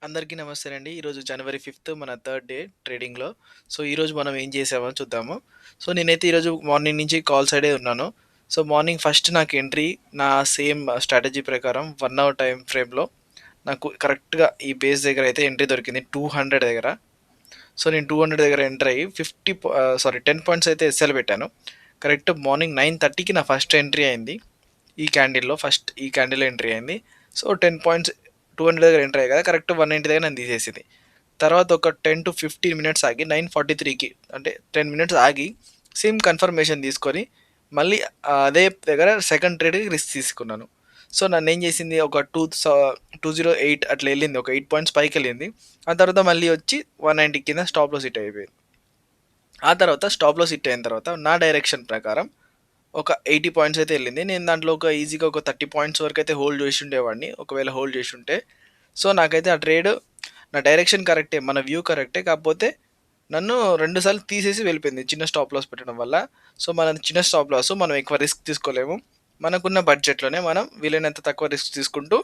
అందరికీ నమస్తేనండి. ఈరోజు జనవరి 5 మన థర్డ్ డే ట్రేడింగ్‌లో. సో, ఈరోజు మనం ఏం చేసామో చూద్దాము. సో, నేనైతే ఈరోజు మార్నింగ్ నుంచి కాల్ సైడే ఉన్నాను. సో, మార్నింగ్ ఫస్ట్ నాకు ఎంట్రీ నా సేమ్ స్ట్రాటజీ ప్రకారం 1 అవర్ టైమ్ ఫ్రేమ్‌లో నాకు కరెక్ట్‌గా ఈ బేస్ దగ్గర అయితే ఎంట్రీ దొరికింది 200 దగ్గర. సో, నేను 200 దగ్గర ఎంటర్ అయ్యి 10 పాయింట్స్ అయితే ఎస్ఎల్ పెట్టాను. కరెక్ట్ మార్నింగ్ 9:30కి నా ఫస్ట్ ఎంట్రీ అయింది. ఈ క్యాండిల్‌లో ఎంట్రీ అయింది. సో, 10 పాయింట్స్ 200 దగ్గర ఎంటర్ అయ్యాయి కదా! కరెక్ట్ 190 దగ్గర నన్ను తీసేసింది. తర్వాత ఒక 10-15 మినిట్స్ ఆగి 9:43కి అంటే 10 మినిట్స్ ఆగి సేమ్ కన్ఫర్మేషన్ తీసుకొని మళ్ళీ అదే దగ్గర సెకండ్ ట్రేడ్‌కి రిస్క్ తీసుకున్నాను. సో, నన్నేం చేసింది ఒక 208 అట్లా ఎళ్ళింది. ఒక 8 పాయింట్స్ పైకెళ్ళింది. ఆ తర్వాత మళ్ళీ వచ్చి 190 కింద స్టాప్ లాస్ హిట్ అయిపోయింది. ఆ తర్వాత స్టాప్ లాస్ హిట్ అయిన తర్వాత నా డైరెక్షన్ ప్రకారం ఒక 80 పాయింట్స్ అయితే ఎళ్ళింది. నేను దాంట్లో ఈజీగా ఒక 30 పాయింట్స్ వరకైతే హోల్డ్ చేసుండేవాడిని. ఒకవేళ హోల్డ్ చేసుంటే. సో, నాకైతే ఆ ట్రేడ్ నా డైరెక్షన్ కరెక్టే. మన వ్యూ కరెక్టే. కాకపోతే నన్ను 2 సార్లు తీసేసి వెళ్ళిపోయింది. చిన్న స్టాప్ లాస్ పెట్టడం వల్ల. సో, మనది చిన్న స్టాప్ లాస్. మనం ఎక్కువ రిస్క్ తీసుకోలేము. మనకున్న బడ్జెట్‌లోనే మనం వీలైనంత తక్కువ రిస్క్ తీసుకుంటూ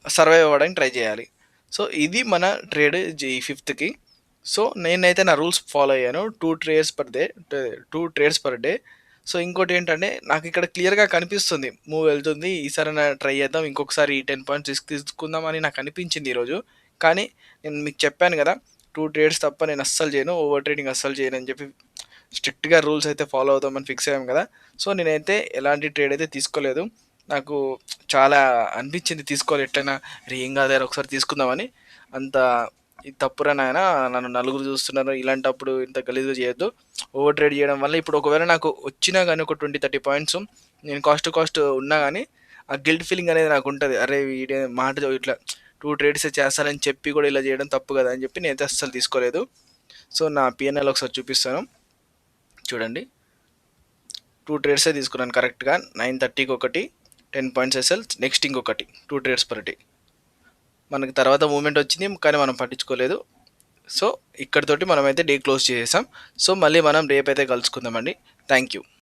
సర్వైవ్ అవ్వడానికి ట్రై చేయాలి. సో, ఇది మన ట్రేడ్ ఈ 5థ్‌కి. సో, నేనైతే నా రూల్స్ ఫాలో అయ్యాను. 2 ట్రేడ్స్ పర్ డే. సో, ఇంకోటేంటంటే నాకిక్కడ క్లియర్‌గా కనిపిస్తుంది. మూవ్ వెళ్తుంది. ఈసారైనా ట్రై చేద్దాం. ఇంకొకసారి ఈ 10 పాయింట్స్ రిస్క్ తీసుకుందాం అని నాకనిపించింది ఈరోజు. కానీ నేను మీకు చెప్పాను గదా! 2 ట్రేడ్స్ తప్ప నేను అస్సలు చేయను. ఓవర్ ట్రేడింగ్ అస్సలు చేయనని చెప్పి స్ట్రిక్ట్‌గా రూల్స్ అయితే ఫాలో అవుదామని ఫిక్స్ అయ్యాం గదా! సో, నేనైతే ఎలాంటి ట్రేడ్ అయితే తీసుకోలేదు. నాకు చాలా అనిపించింది తీసుకోవాలి ఎట్లైనా. అరే! ఏం కాదులేరా ఒకసారి తీసుకుందామని. అంత ఇది తప్పురా నాయనా, నన్ను నలుగురు చూస్తున్నారు. ఇలాంటప్పుడు ఇంత గలీజుగా చేయొద్దు. ఓవర్ ట్రేడ్ చేయడం వల్ల ఇప్పుడు ఒకవేళ నాకు వచ్చినా గానీ ఒక 20, 30 పాయింట్స్ నేను కాస్ట్ ఉన్నా గానీ ఆ గిల్ట్ ఫీలింగ్ అనేది నాకుంటది. అరే! వీడే ఇట్లా 2 ట్రేడ్సే చేస్తానని చెప్పి కూడా ఇలా చేయడం తప్పు కదా! అని చెప్పి నేనైతే అస్సలు తీసుకోలేదు. సో, నా పీఎన్ఎల్ ఒకసారి చూపిస్తాను. చూడండి. 2 ట్రేడ్సే తీసుకున్నాను కరెక్ట్‌గా. 9:30కి ఒకటి 10 పాయింట్స్ ఎస్ఎల్, నెక్స్ట్ ఇంకొకటి 2 ట్రేడ్స్ పర్ డే. మనకి తర్వాత మూవ్‌మెంట్ వచ్చింది. కానీ మనం పట్టించుకోలేదు. సో, ఇక్కడితోటి మనమైతే డే క్లోజ్ చేసేసాం. సో, మళ్ళీ మనం రేపైతే కలుసుకుందామండి. Thank you.